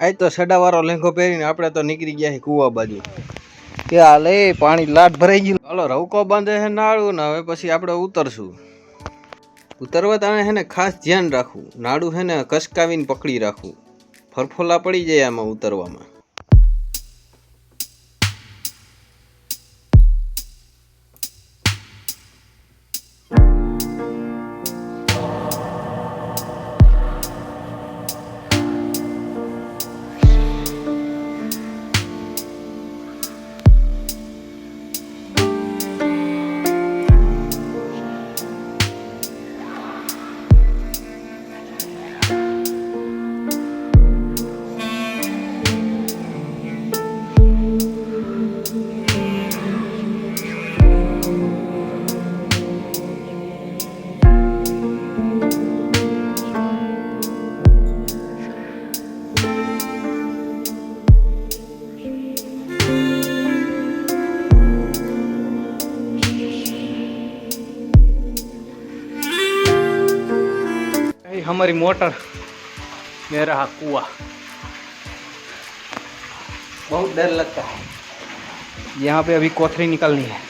આજ તો સડાવાળો લેંઘો પહેરીને આપણે તો નીકળી ગયા છે કુવા બાજુ કે હાલે પાણી લાટ ભરાઈ ગયું. હાલો રવકો બાંધે છે નાળું ને હવે પછી આપણે ઉતરશું. ઉતરવા તાણે છે ને ખાસ ધ્યાન રાખવું, નાડું છે ને કસકાવીને પકડી રાખવું, ફરફોલા પડી જાય આમાં ઉતરવામાં. हमारी मोटर में रहा कुआ। बहुत डर लगता है, यहाँ पे अभी कोथरी निकलनी है।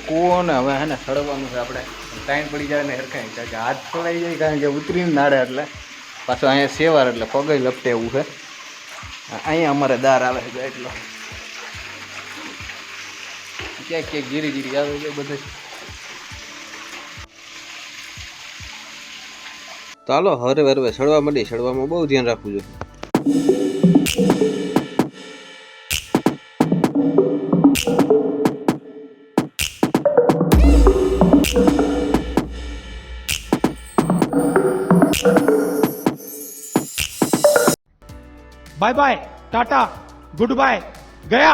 કૂવો ને હવે હે ને સળવાનું છે. આપણે ટાઈમ પડી જાય ને હરખાઈ કારણ કે હાથ સળાઈ જાય, કારણ કે ઉતરીને નાડે એટલે પાછું અહીંયા સેવાર એટલે પગે લપટે એવું છે. અહીંયા અમારે દાર આવે છે એટલો ક્યાંક ક્યાંક ધીરે ધીરે આવે છે બધે. તો હાલો હરવે હરવે સડવા માંડી. સડવામાં બહુ ધ્યાન રાખવું જોઈએ. Bye bye, tata, good bye, गया।